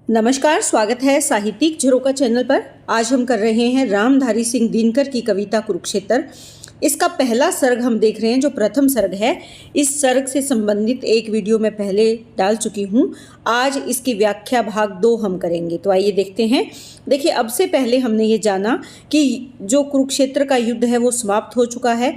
नमस्कार, स्वागत है साहित्यिक झरोका चैनल पर। आज हम कर रहे हैं रामधारी सिंह दिनकर की कविता कुरुक्षेत्र। इसका पहला सर्ग हम देख रहे हैं, जो प्रथम सर्ग है। इस सर्ग से संबंधित एक वीडियो मैं पहले डाल चुकी हूँ। आज इसकी व्याख्या भाग 2 हम करेंगे, तो आइए देखते हैं। देखिए, अब से पहले हमने ये जाना कि जो कुरुक्षेत्र का युद्ध है वो समाप्त हो चुका है।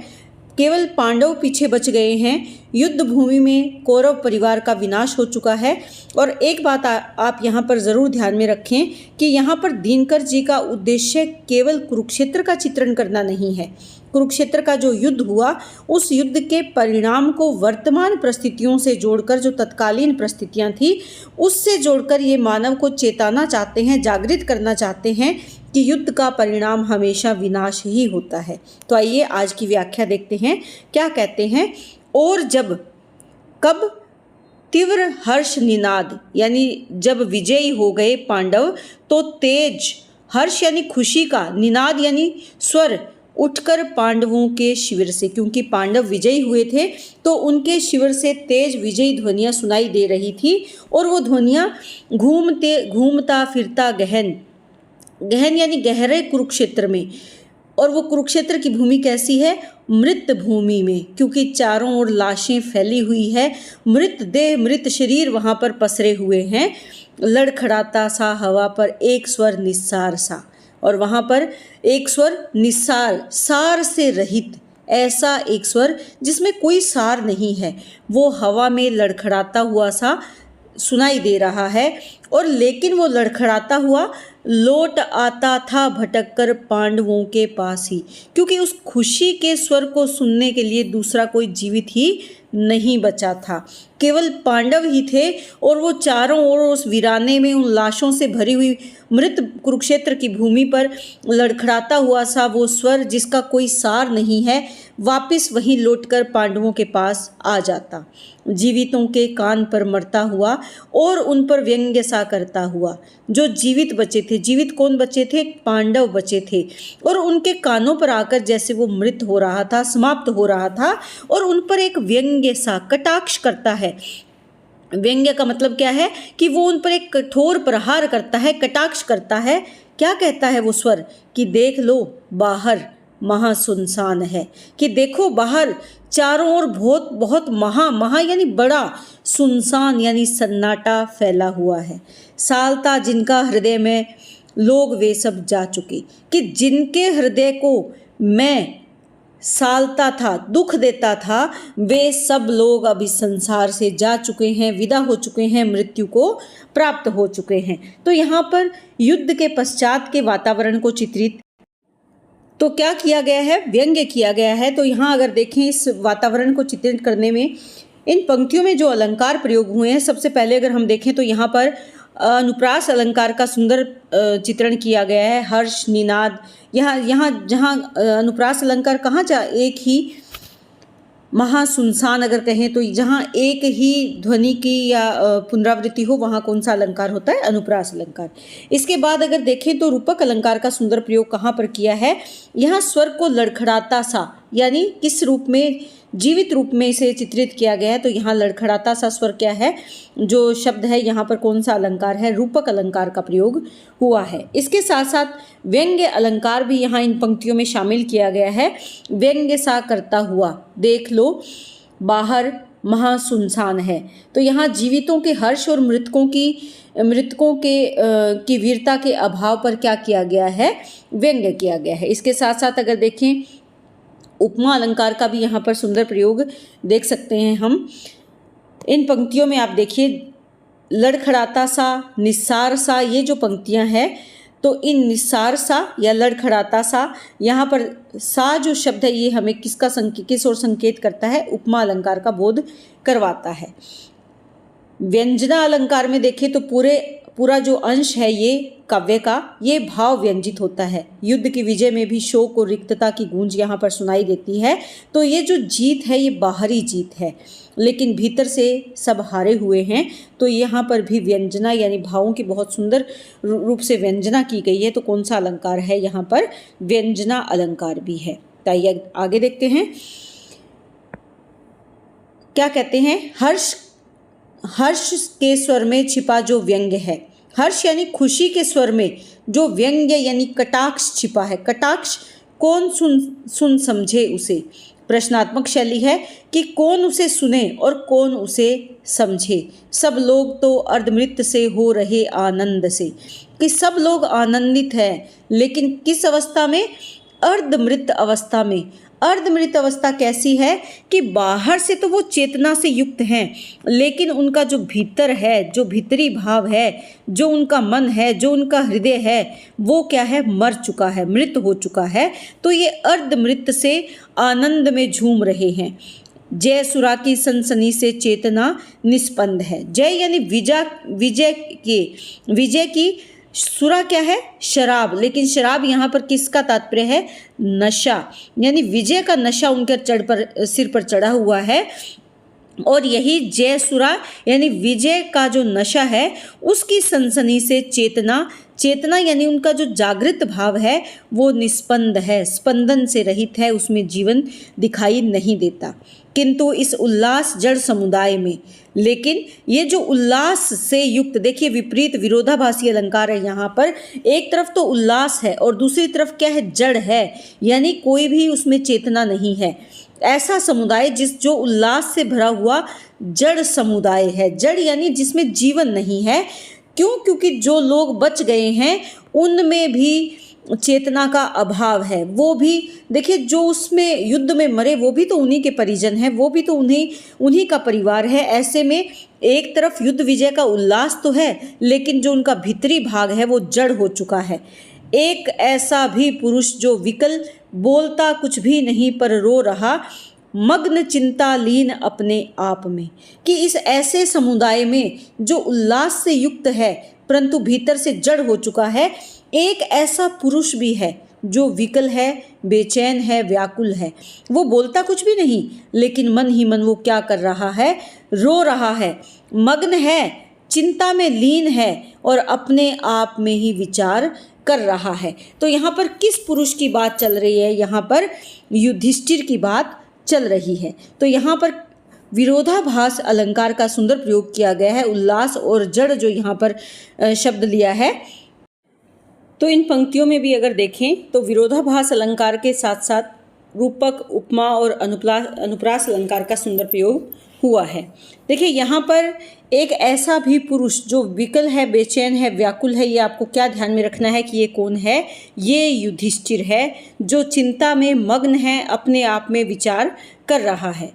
केवल पांडव पीछे बच गए हैं। युद्ध भूमि में कौरव परिवार का विनाश हो चुका है। और एक बात आप यहाँ पर ज़रूर ध्यान में रखें कि यहाँ पर दिनकर जी का उद्देश्य केवल कुरुक्षेत्र का चित्रण करना नहीं है। कुरुक्षेत्र का जो युद्ध हुआ, उस युद्ध के परिणाम को वर्तमान परिस्थितियों से जोड़कर, जो तत्कालीन परिस्थितियाँ थी उससे जोड़कर ये मानव को चेताना चाहते हैं, जागृत करना चाहते हैं कि युद्ध का परिणाम हमेशा विनाश ही होता है। तो आइए आज की व्याख्या देखते हैं। क्या कहते हैं? और जब कब तीव्र हर्ष निनाद, यानी जब विजयी हो गए पांडव, तो तेज हर्ष यानी खुशी का, निनाद यानी स्वर उठकर पांडवों के शिविर से, क्योंकि पांडव विजयी हुए थे तो उनके शिविर से तेज विजयी ध्वनियाँ सुनाई दे रही थी। और वो ध्वनियाँ घूमता फिरता गहन यानी गहरे कुरुक्षेत्र में। और वो कुरुक्षेत्र की भूमि कैसी है? मृत भूमि में, क्योंकि चारों ओर लाशें फैली हुई है। मृत देह, मृत शरीर वहाँ पर पसरे हुए हैं। लड़खड़ाता सा हवा पर एक स्वर निस्सार सा, और वहाँ पर एक स्वर निस्सार, सार से रहित, ऐसा एक स्वर जिसमें कोई सार नहीं है, वो हवा में लड़खड़ाता हुआ सा सुनाई दे रहा है। और लेकिन वो लड़खड़ाता हुआ लौट आता था भटककर पांडवों के पास ही, क्योंकि उस खुशी के स्वर को सुनने के लिए दूसरा कोई जीवित ही नहीं बचा था। केवल पांडव ही थे, और वो चारों ओर उस वीराने में, उन लाशों से भरी हुई मृत कुरुक्षेत्र की भूमि पर लड़खड़ाता हुआ सा वो स्वर, जिसका कोई सार नहीं है, वापस वहीं लौटकर पांडवों के पास आ जाता, जीवितों के कान पर मरता हुआ और उन पर व्यंग्य सा करता हुआ। जो जीवित बचे थे, जीवित कौन बचे थे? पांडव बचे थे, और उनके कानों पर आकर जैसे वो मृत हो रहा था, समाप्त हो रहा था, और उन पर एक व्यंग्य सा, कटाक्ष करता है। व्यंग्य का मतलब क्या है? कि वो उन पर एक कठोर प्रहार करता है, कटाक्ष करता है। क्या कहता है वो स्वर? कि देख लो बाहर महा सुनसान है, कि देखो बाहर चारों ओर बहुत महा यानी बड़ा, सुनसान यानी सन्नाटा फैला हुआ है। सालता जिनका हृदय में लोग वे सब जा चुके, कि जिनके हृदय को मैं सालता था, दुख देता था, वे सब लोग अब इस संसार से जा चुके हैं, विदा हो चुके हैं, मृत्यु को प्राप्त हो चुके हैं। तो यहाँ पर युद्ध के पश्चात के वातावरण को चित्रित तो क्या किया गया है? व्यंग्य किया गया है। तो यहाँ अगर देखें, इस वातावरण को चित्रित करने में इन पंक्तियों में जो अलंकार प्रयोग हुए हैं, सबसे पहले अगर हम देखें तो यहाँ पर अनुप्रास अलंकार का सुंदर चित्रण किया गया है। हर्ष, निनाद, यहाँ जहाँ अनुप्रास अलंकार कहाँ जा, एक ही महासुनसान अगर कहें तो जहाँ एक ही ध्वनि की या पुनरावृत्ति हो, वहाँ कौन सा अलंकार होता है? अनुप्रास अलंकार। इसके बाद अगर देखें तो रूपक अलंकार का सुंदर प्रयोग कहाँ पर किया है? यहाँ स्वर को लड़खड़ाता सा, यानी किस रूप में? जीवित रूप में इसे चित्रित किया गया है। तो यहाँ लड़खड़ाता सा स्वर क्या है? जो शब्द है यहाँ पर कौन सा अलंकार है? रूपक अलंकार का प्रयोग हुआ है। इसके साथ साथ व्यंग्य अलंकार भी यहाँ इन पंक्तियों में शामिल किया गया है। व्यंग्य सा करता हुआ, देख लो बाहर महा सुनसान है। तो यहाँ जीवितों के हर्ष और मृतकों की वीरता के अभाव पर क्या किया गया है? व्यंग्य किया गया है। इसके साथ साथ अगर देखें, उपमा अलंकार का भी यहाँ पर सुंदर प्रयोग देख सकते हैं हम। इन पंक्तियों में आप देखिए, लड़खड़ाता सा, निस्सार सा, ये जो पंक्तियाँ हैं, तो इन निस्सार सा या लड़खड़ाता सा, यहाँ पर सा जो शब्द है, ये हमें किस ओर संकेत करता है? उपमा अलंकार का बोध करवाता है। व्यंजना अलंकार में देखें तो पूरा जो अंश है ये काव्य का, ये भाव व्यंजित होता है। युद्ध की विजय में भी शोक और रिक्तता की गूंज यहाँ पर सुनाई देती है। तो ये जो जीत है, ये बाहरी जीत है, लेकिन भीतर से सब हारे हुए हैं। तो यहाँ पर भी व्यंजना यानी भावों की बहुत सुंदर रूप से व्यंजना की गई है। तो कौन सा अलंकार है? यहाँ पर व्यंजना अलंकार भी है। तो आगे देखते हैं क्या कहते हैं। हर्ष के स्वर में छिपा जो व्यंग्य है, हर्ष यानी खुशी के स्वर में जो व्यंग्य यानी कटाक्ष छिपा है। कटाक्ष कौन सुन समझे उसे। प्रश्नात्मक शैली है कि कौन उसे सुने और कौन उसे समझे। सब लोग तो अर्धमृत से हो रहे आनंद से, कि सब लोग आनंदित हैं, लेकिन किस अवस्था में? अर्धमृत अवस्था में। अर्धमृत अवस्था कैसी है कि बाहर से तो वो चेतना से युक्त हैं, लेकिन उनका जो भीतर है, जो भीतरी भाव है, जो उनका मन है, जो उनका हृदय है, वो क्या है? मर चुका है, मृत हो चुका है। तो ये अर्धमृत से आनंद में झूम रहे हैं। जय सुरा की सनसनी से चेतना निस्पंद है। जय यानी विजय की सुरा क्या है? शराब। लेकिन शराब यहाँ पर किसका तात्पर्य है? नशा, यानी विजय का नशा उनके सिर पर चढ़ा हुआ है। और यही जय सुरा यानी विजय का जो नशा है, उसकी सनसनी से चेतना यानी उनका जो जागृत भाव है वो निस्पंद है, स्पंदन से रहित है, उसमें जीवन दिखाई नहीं देता। किंतु इस उल्लास जड़ समुदाय में, लेकिन ये जो उल्लास से युक्त, देखिए विपरीत विरोधाभासी अलंकार है यहाँ पर। एक तरफ तो उल्लास है और दूसरी तरफ क्या है? जड़ है, यानी कोई भी उसमें चेतना नहीं है। ऐसा समुदाय जो उल्लास से भरा हुआ जड़ समुदाय है। जड़ यानी जिसमें जीवन नहीं है। क्यों? क्योंकि जो लोग बच गए हैं उनमें भी चेतना का अभाव है। वो भी देखिए, जो उसमें युद्ध में मरे वो भी तो उन्हीं के परिजन हैं, वो भी तो उन्हीं का परिवार है। ऐसे में एक तरफ युद्ध विजय का उल्लास तो है, लेकिन जो उनका भीतरी भाग है वो जड़ हो चुका है। एक ऐसा भी पुरुष जो विकल, बोलता कुछ भी नहीं पर रो रहा, मग्न चिंता लीन अपने आप में, कि इस ऐसे समुदाय में जो उल्लास से युक्त है परंतु भीतर से जड़ हो चुका है, एक ऐसा पुरुष भी है जो विकल है, बेचैन है, व्याकुल है। वो बोलता कुछ भी नहीं, लेकिन मन ही मन वो क्या कर रहा है? रो रहा है, मग्न है, चिंता में लीन है और अपने आप में ही विचार कर रहा है। तो यहाँ पर किस पुरुष की बात चल रही है? यहाँ पर युधिष्ठिर की बात चल रही है। तो यहाँ पर विरोधाभास अलंकार का सुंदर प्रयोग किया गया है। उल्लास और जड़ जो यहाँ पर शब्द लिया है, तो इन पंक्तियों में भी अगर देखें तो विरोधाभास अलंकार के साथ साथ रूपक, उपमा और अनुप्रास अलंकार का सुंदर प्रयोग हुआ है। देखिए यहाँ पर एक ऐसा भी पुरुष जो विकल है, बेचैन है, व्याकुल है, ये आपको क्या ध्यान में रखना है कि ये कौन है? ये युधिष्ठिर है, जो चिंता में मग्न है, अपने आप में विचार कर रहा है।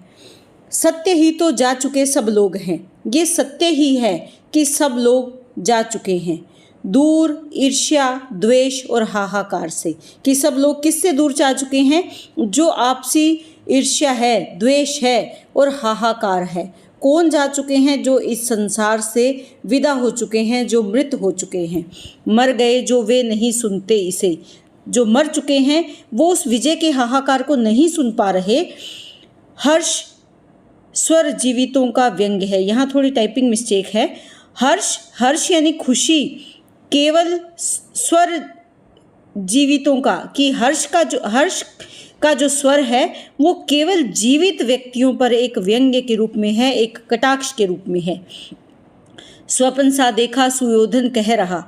सत्य ही तो जा चुके सब लोग हैं। ये सत्य ही है कि सब लोग जा चुके हैं दूर, ईर्ष्या, द्वेष और हाहाकार से। कि सब लोग किससे दूर जा चुके हैं? जो आपसी ईर्ष्या है, द्वेष है और हाहाकार है। कौन जा चुके हैं? जो इस संसार से विदा हो चुके हैं, जो मृत हो चुके हैं। मर गए जो वे नहीं सुनते इसे। जो मर चुके हैं वो उस विजय के हाहाकार को नहीं सुन पा रहे। हर्ष स्वर जीवितों का व्यंग्य है। यहाँ थोड़ी टाइपिंग मिस्टेक है। हर्ष यानी खुशी केवल स्वर जीवितों का, कि हर्ष का जो स्वर है वो केवल जीवित व्यक्तियों पर एक व्यंग्य के रूप में है, एक कटाक्ष के रूप में है। स्वपन सा देखा सुयोधन कह रहा।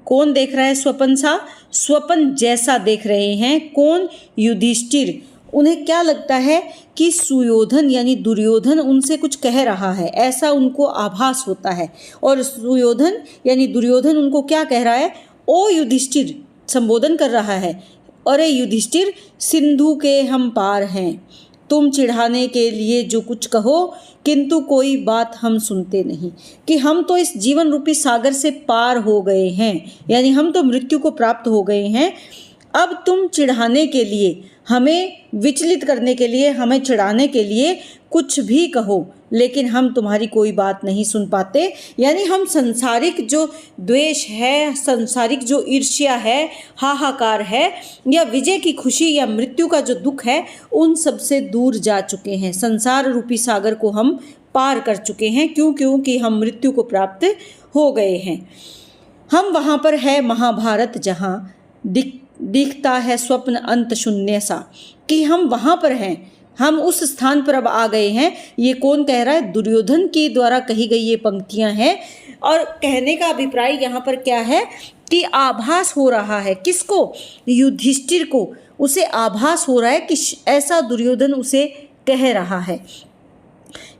कौन देख रहा है स्वपन सा? स्वपन जैसा देख रहे हैं। कौन? युधिष्ठिर। उन्हें क्या लगता है कि सुयोधन यानी दुर्योधन उनसे कुछ कह रहा है, ऐसा उनको आभास होता है। और सुयोधन यानी दुर्योधन उनको क्या कह रहा है? ओ युधिष्ठिर, संबोधन कर रहा है। अरे युधिष्ठिर, सिंधु के हम पार हैं, तुम चिढ़ाने के लिए जो कुछ कहो, किंतु कोई बात हम सुनते नहीं। कि हम तो इस जीवन रूपी सागर से पार हो गए हैं, यानी हम तो मृत्यु को प्राप्त हो गए हैं। अब तुम चिढ़ाने के लिए, हमें विचलित करने के लिए, हमें चिढ़ाने के लिए कुछ भी कहो, लेकिन हम तुम्हारी कोई बात नहीं सुन पाते। यानी हम संसारिक जो द्वेष है, संसारिक जो ईर्ष्या है, हाहाकार है, या विजय की खुशी या मृत्यु का जो दुख है, उन सब से दूर जा चुके हैं। संसार रूपी सागर को हम पार कर चुके हैं। क्योंकि हम मृत्यु को प्राप्त हो गए हैं। हम वहाँ पर है महाभारत जहाँ दिखता है स्वप्न अंत शून्य सा। कि हम वहाँ पर हैं, हम उस स्थान पर अब आ गए हैं। ये कौन कह रहा है? दुर्योधन के द्वारा कही गई ये पंक्तियाँ हैं। और कहने का अभिप्राय यहाँ पर क्या है कि आभास हो रहा है, किसको? युधिष्ठिर को। उसे आभास हो रहा है कि ऐसा दुर्योधन उसे कह रहा है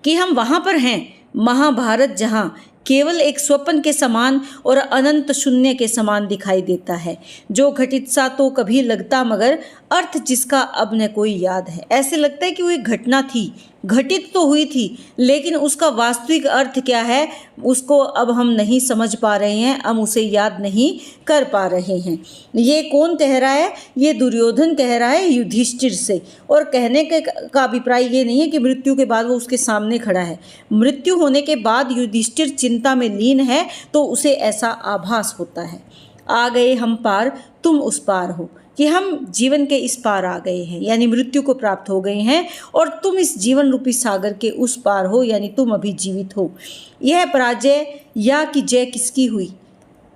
कि हम वहाँ पर हैं, महाभारत जहाँ केवल एक स्वप्न के समान और अनंत शून्य के समान दिखाई देता है, जो घटित सा तो कभी लगता मगर अर्थ जिसका अब न कोई याद है। ऐसे लगता है कि वो एक घटना थी, घटित तो हुई थी, लेकिन उसका वास्तविक अर्थ क्या है उसको अब हम नहीं समझ पा रहे हैं, हम उसे याद नहीं कर पा रहे हैं। ये कौन कह रहा है? ये दुर्योधन कह रहा है युधिष्ठिर से। और कहने का अभिप्राय ये नहीं है कि मृत्यु के बाद वो उसके सामने खड़ा है। मृत्यु होने के बाद युधिष्ठिर चिंता में लीन है तो उसे ऐसा आभास होता है। आ गए हम पार, तुम उस पार हो, कि हम जीवन के इस पार आ गए हैं, यानी मृत्यु को प्राप्त हो गए हैं, और तुम इस जीवन रूपी सागर के उस पार हो, यानी तुम अभी जीवित हो। यह पराजय या कि जय किसकी हुई?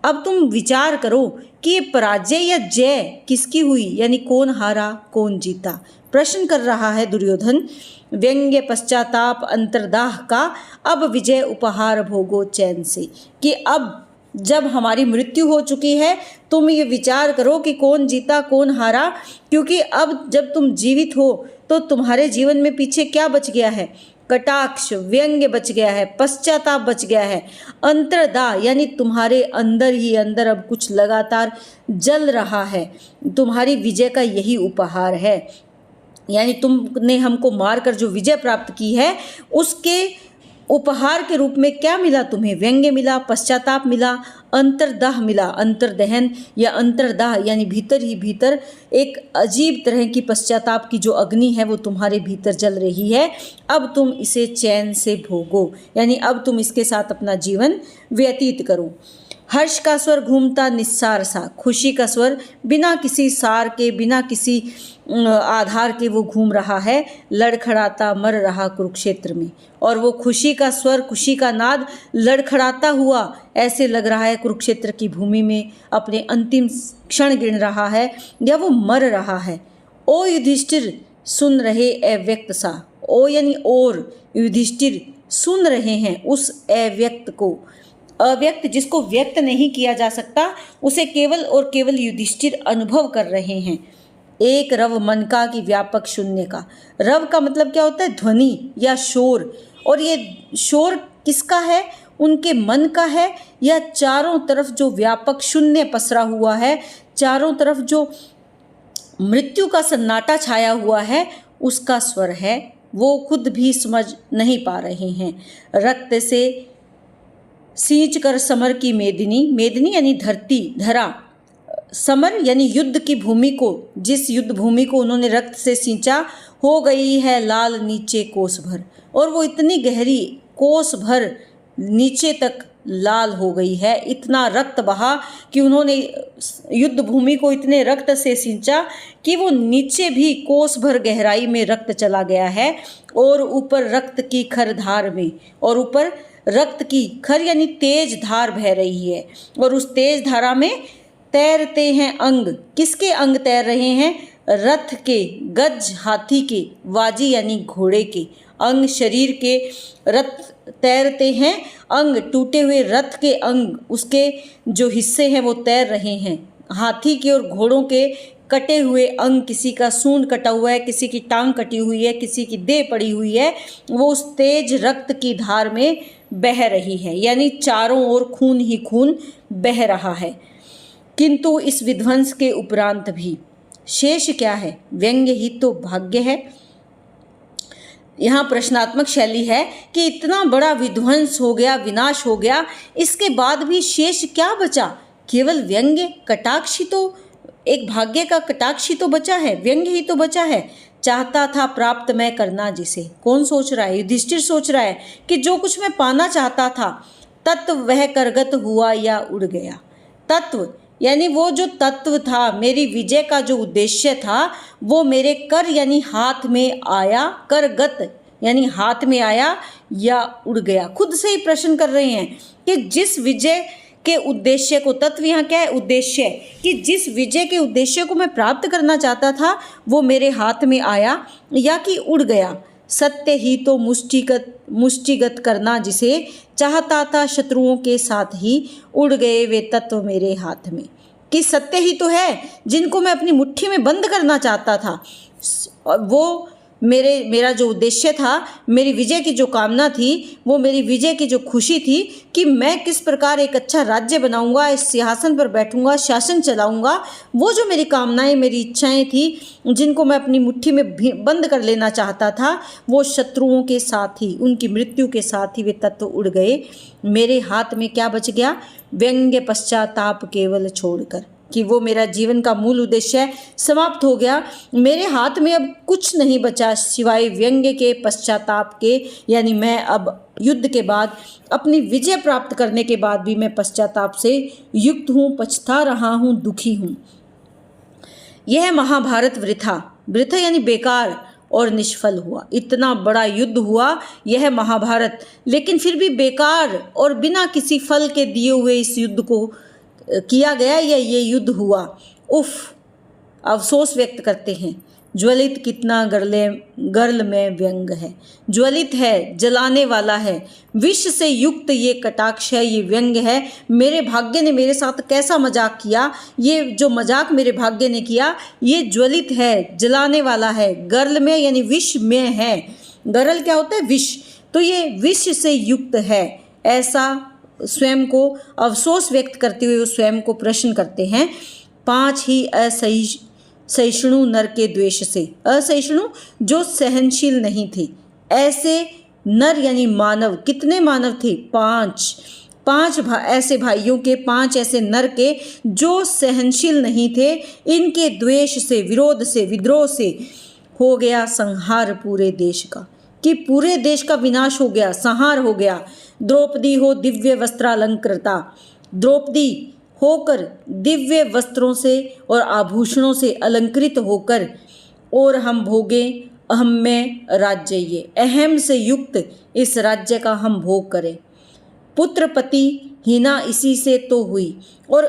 अब तुम विचार करो कि ये पराजय या जय किसकी हुई, यानी कौन हारा कौन जीता। प्रश्न कर रहा है दुर्योधन। व्यंग्य पश्चाताप अंतर्दाह का अब विजय उपहार भोगो चैन से, कि अब जब हमारी मृत्यु हो चुकी है तुम ये विचार करो कि कौन जीता कौन हारा, क्योंकि अब जब तुम जीवित हो तो तुम्हारे जीवन में पीछे क्या बच गया है? कटाक्ष, व्यंग्य बच गया है, पश्चाताप बच गया है, अंतर्दाह यानी तुम्हारे अंदर ही अंदर अब कुछ लगातार जल रहा है। तुम्हारी विजय का यही उपहार है, यानी तुमने हमको मारकर जो विजय प्राप्त की है उसके उपहार के रूप में क्या मिला तुम्हें? व्यंग्य मिला, पश्चाताप मिला, अंतर्दाह मिला। अंतर्दहन या अंतर्दाह यानी भीतर ही भीतर एक अजीब तरह की पश्चाताप की जो अग्नि है वो तुम्हारे भीतर जल रही है। अब तुम इसे चैन से भोगो, यानी अब तुम इसके साथ अपना जीवन व्यतीत करो। हर्ष का स्वर घूमता निस्सार सा, खुशी का स्वर बिना किसी सार के, बिना किसी आधार के वो घूम रहा है, लड़खड़ाता मर रहा कुरुक्षेत्र में। और वो खुशी का स्वर, खुशी का नाद लड़खड़ाता हुआ ऐसे लग रहा है कुरुक्षेत्र की भूमि में अपने अंतिम क्षण गिन रहा है या वो मर रहा है। ओ युधिष्ठिर सुन रहे अव्यक्त सा, ओ यानी और, युधिष्ठिर सुन रहे हैं उस अव्यक्त को। अव्यक्त जिसको व्यक्त नहीं किया जा सकता उसे केवल और केवल युधिष्ठिर अनुभव कर रहे हैं। एक रव मन का कि व्यापक शून्य का। रव का मतलब क्या होता है? ध्वनि या शोर। और ये शोर किसका है? उनके मन का है, या चारों तरफ जो व्यापक शून्य पसरा हुआ है, चारों तरफ जो मृत्यु का सन्नाटा छाया हुआ है उसका स्वर है। वो खुद भी समझ नहीं पा रहे हैं। रक्त से सींच कर समर की मेदिनी, मेदिनी यानी धरती, धरा, समर यानी युद्ध की भूमि को, जिस युद्ध भूमि को उन्होंने रक्त से सींचा, हो गई है लाल नीचे कोस भर। और वो इतनी गहरी कोस भर नीचे तक लाल हो गई है, इतना रक्त बहा कि उन्होंने युद्ध भूमि को इतने रक्त से सींचा कि वो नीचे भी कोस भर गहराई में रक्त चला गया है। और ऊपर रक्त की खर धार में, और ऊपर रक्त की खर यानी तेज धार बह रही है, और उस तेज धारा में तैरते हैं अंग। किसके अंग तैर रहे हैं? रथ के, गज हाथी के, वाजी यानी घोड़े के अंग, शरीर के रथ तैरते हैं अंग, टूटे हुए रथ के अंग, उसके जो हिस्से हैं वो तैर रहे हैं। हाथी के और घोड़ों के कटे हुए अंग, किसी का सूंड कटा हुआ है, किसी की टांग कटी हुई है, किसी की देह पड़ी हुई है, वो उस तेज रक्त की धार में बह रही है, यानी चारों ओर खून ही खून बह रहा है। किंतु इस विध्वंस के उपरांत भी शेष क्या है? व्यंग्य ही तो भाग्य है। यहाँ प्रश्नात्मक शैली है कि इतना बड़ा विध्वंस हो गया, विनाश हो गया, इसके बाद भी शेष क्या बचा? केवल व्यंग्य, कटाक्षी, तो एक भाग्य का कटाक्षी तो बचा है, व्यंग्य ही तो बचा है। चाहता था प्राप्त मैं करना जिसे। कौन सोच रहा है? युधिष्ठिर सोच रहा है कि जो कुछ मैं पाना चाहता था तत्व वह करगत हुआ या उड़ गया। तत्व यानी वो जो तत्व था, मेरी विजय का जो उद्देश्य था, वो मेरे कर यानी हाथ में आया, करगत यानी हाथ में आया या उड़ गया। खुद से ही प्रश्न कर रहे हैं कि जिस विजय के उद्देश्य को, तत्व यहाँ क्या है? उद्देश्य, कि जिस विजय के उद्देश्य को मैं प्राप्त करना चाहता था वो मेरे हाथ में आया या कि उड़ गया। सत्य ही तो मुष्टिगत करना जिसे चाहता था शत्रुओं के साथ ही उड़ गए वे तत्व मेरे हाथ में। कि सत्य ही तो है जिनको मैं अपनी मुट्ठी में बंद करना चाहता था, वो मेरा जो उद्देश्य था, मेरी विजय की जो कामना थी, वो मेरी विजय की जो खुशी थी कि मैं किस प्रकार एक अच्छा राज्य बनाऊंगा, इस सिंहासन पर बैठूंगा, शासन चलाऊंगा, वो जो मेरी कामनाएं, मेरी इच्छाएं थी, जिनको मैं अपनी मुट्ठी में बंद कर लेना चाहता था, वो शत्रुओं के साथ ही, उनकी मृत्यु के साथ ही वे तत्व उड़ गए। मेरे हाथ में क्या बच गया? व्यंग्य पश्चाताप केवल छोड़कर। कि वो मेरा जीवन का मूल उद्देश्य समाप्त हो गया। मेरे हाथ में अब कुछ नहीं बचा सिवाय व्यंग्य के, पश्चाताप के। यानी मैं अब युद्ध के बाद, अपनी विजय प्राप्त करने के बाद भी मैं पश्चाताप से युक्त हूँ, पछता रहा हूँ, दुखी हूँ। यह महाभारत वृथा यानी बेकार और निष्फल हुआ। इतना बड़ा युद्ध हुआ यह महाभारत, लेकिन फिर भी बेकार और बिना किसी फल के दिए हुए इस युद्ध को किया गया, या ये युद्ध हुआ। उफ, अफसोस व्यक्त करते हैं। ज्वलित कितना गर्ल में व्यंग है। ज्वलित है, जलाने वाला है, विष से युक्त ये कटाक्ष है, ये व्यंग है। मेरे भाग्य ने मेरे साथ कैसा मजाक किया, ये जो मजाक मेरे भाग्य ने किया, ये ज्वलित है, जलाने वाला है, गर्ल में यानी विष में है। गरल क्या होता है? विष। तो ये विष से युक्त है, ऐसा स्वयं को अफसोस व्यक्त करते हुए वो स्वयं को प्रश्न करते हैं। 5 ही असहिष्णु नर के द्वेष से। असहिष्णु जो सहनशील नहीं थे, ऐसे नर यानी मानव। कितने मानव थे? 5 ऐसे भाइयों के, 5 ऐसे नर के जो सहनशील नहीं थे, इनके द्वेष से, विरोध से, विद्रोह से हो गया संहार पूरे देश का। कि पूरे देश का विनाश हो गया, संहार हो गया। द्रौपदी हो दिव्य वस्त्रालंकृता। द्रौपदी होकर दिव्य वस्त्रों से और आभूषणों से अलंकृत होकर, और हम भोगे अहम में राज्य, ये अहम से युक्त इस राज्य का हम भोग करें। पुत्र पति हीना इसी से तो हुई। और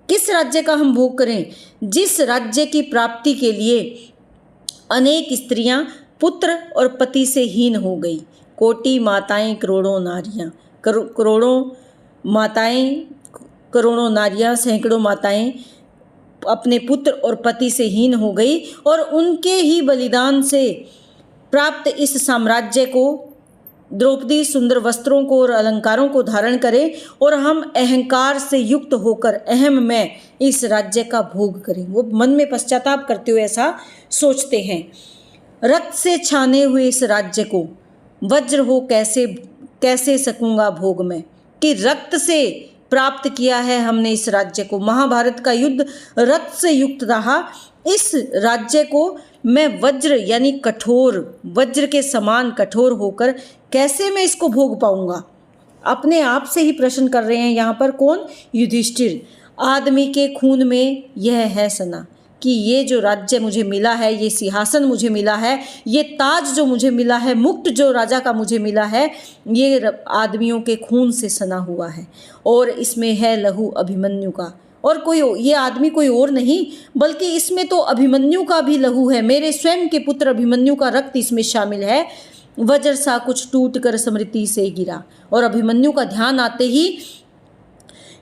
किस राज्य का हम भोग करें? जिस राज्य की प्राप्ति के लिए अनेक स्त्रियां पुत्र और पति से हीन हो गई। कोटि माताएं करोड़ों नारियां, करोड़ों नारियां, सैकड़ों माताएं अपने पुत्र और पति से हीन हो गई, और उनके ही बलिदान से प्राप्त इस साम्राज्य को द्रौपदी सुंदर वस्त्रों को और अलंकारों को धारण करे, और हम अहंकार से युक्त होकर अहम में इस राज्य का भोग करें। वो मन में पश्चाताप करते हुए ऐसा सोचते हैं। रक्त से छाने हुए इस राज्य को वज्र हो कैसे सकूंगा भोग में। कि रक्त से प्राप्त किया है हमने इस राज्य को। महाभारत का युद्ध रक्त से युक्त रहा। इस राज्य को मैं वज्र यानी कठोर, वज्र के समान कठोर होकर कैसे मैं इसको भोग पाऊंगा? अपने आप से ही प्रश्न कर रहे हैं यहाँ पर। कौन? युधिष्ठिर। आदमी के खून में यह है सना कि ये जो राज्य मुझे मिला है, ये सिंहासन मुझे मिला है, ये ताज जो मुझे मिला है, मुकुट जो राजा का मुझे मिला है, ये आदमियों के खून से सना हुआ है, और इसमें है लहू अभिमन्यु का। और कोई ये आदमी कोई और नहीं, बल्कि इसमें तो अभिमन्यु का भी लहू है। मेरे स्वयं के पुत्र अभिमन्यु का रक्त इसमें शामिल है। वज्र सा कुछ टूट कर स्मृति से गिरा। और अभिमन्यु का ध्यान आते ही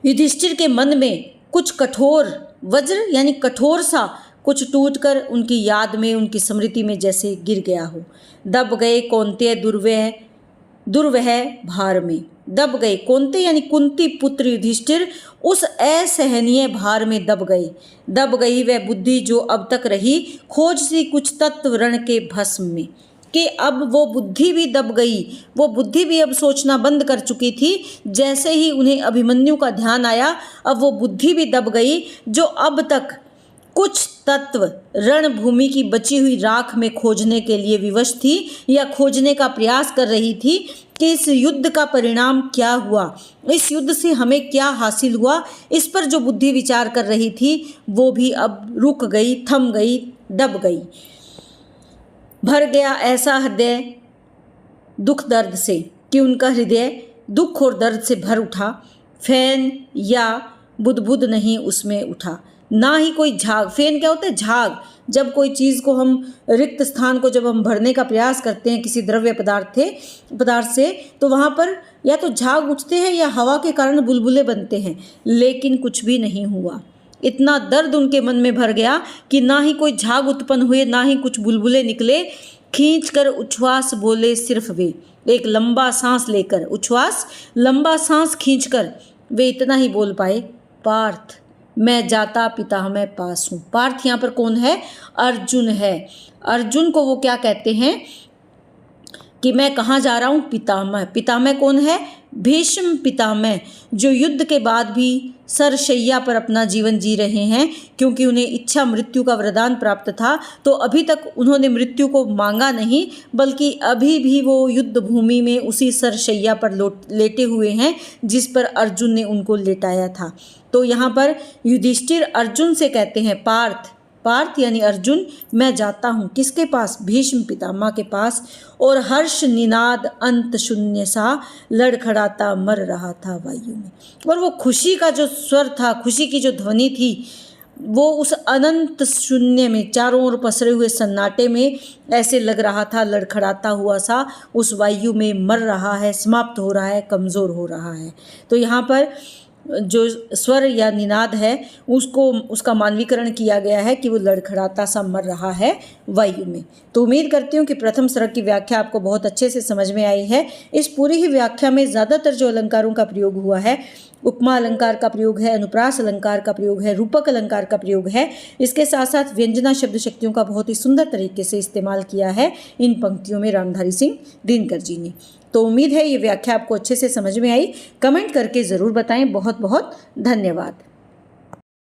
युधिष्ठिर के मन में कुछ कठोर, वज्र यानी कठोर सा कुछ टूटकर उनकी याद में, उनकी स्मृति में जैसे गिर गया हो। दब गए कौन्तेय दुर्वह भार में। दब गए कौन्तेय यानी कुंती पुत्र युधिष्ठिर उस असहनीय भार में दब गए। दब गई वह बुद्धि जो अब तक रही खोज सी कुछ तत्व रण के भस्म में। कि अब वो बुद्धि भी दब गई, वो बुद्धि भी अब सोचना बंद कर चुकी थी। जैसे ही उन्हें अभिमन्यु का ध्यान आया, अब वो बुद्धि भी दब गई जो अब तक कुछ तत्व रणभूमि की बची हुई राख में खोजने के लिए विवश थी, या खोजने का प्रयास कर रही थी कि इस युद्ध का परिणाम क्या हुआ, इस युद्ध से हमें क्या हासिल हुआ। इस पर जो बुद्धि विचार कर रही थी वो भी अब रुक गई, थम गई, दब गई। भर गया ऐसा हृदय दुख दर्द से कि उनका हृदय दुख और दर्द से भर उठा। फैन या बुदबुद नहीं उसमें उठा। ना ही कोई झाग। फेन क्या होता है? झाग। जब कोई चीज़ को हम रिक्त स्थान को जब हम भरने का प्रयास करते हैं किसी द्रव्य पदार्थ से, तो वहाँ पर या तो झाग उठते हैं या हवा के कारण बुलबुले बनते हैं, लेकिन कुछ भी नहीं हुआ। इतना दर्द उनके मन में भर गया कि ना ही कोई झाग उत्पन्न हुए, ना ही कुछ बुलबुले निकले। खींच कर उच्छ्वास बोले सिर्फ वे, एक लंबा सांस लेकर, उच्छ्वास लंबा सांस खींचकर वे इतना ही बोल पाए, पार्थ मैं जाता पितामह पास हूँ। पार्थ यहाँ पर कौन है? अर्जुन है। अर्जुन को वो क्या कहते हैं कि मैं कहाँ जा रहा हूँ? पितामह। पितामह कौन है? भीष्म पितामह, जो युद्ध के बाद भी सरशैया पर अपना जीवन जी रहे हैं, क्योंकि उन्हें इच्छा मृत्यु का वरदान प्राप्त था। तो अभी तक उन्होंने मृत्यु को मांगा नहीं, बल्कि अभी भी वो युद्ध भूमि में उसी सरशैया पर लेटे हुए हैं जिस पर अर्जुन ने उनको लेटाया था। तो यहाँ पर युधिष्ठिर अर्जुन से कहते हैं, पार्थ, पार्थ यानी अर्जुन, मैं जाता हूँ किसके पास? भीष्म पितामह के पास। और हर्ष निनाद अंत शून्य सा लड़खड़ाता मर रहा था वायु में। और वो खुशी का जो स्वर था, खुशी की जो ध्वनि थी, वो उस अनंत शून्य में, चारों ओर पसरे हुए सन्नाटे में ऐसे लग रहा था, लड़खड़ाता हुआ सा उस वायु में मर रहा है, समाप्त हो रहा है, कमज़ोर हो रहा है। तो यहाँ पर जो स्वर या निनाद है उसका मानवीकरण किया गया है कि वो लड़खड़ाता सा मर रहा है वायु में। तो उम्मीद करती हूँ कि प्रथम सर्ग की व्याख्या आपको बहुत अच्छे से समझ में आई है। इस पूरी ही व्याख्या में ज़्यादातर जो अलंकारों का प्रयोग हुआ है, उपमा अलंकार का प्रयोग है, अनुप्रास अलंकार का प्रयोग है, रूपक अलंकार का प्रयोग है। इसके साथ साथ व्यंजना शब्द शक्तियों का बहुत ही सुंदर तरीके से इस्तेमाल किया है इन पंक्तियों में रामधारी सिंह दिनकर जी ने। तो उम्मीद है ये व्याख्या आपको अच्छे से समझ में आई। कमेंट करके ज़रूर बताएं। बहुत बहुत धन्यवाद।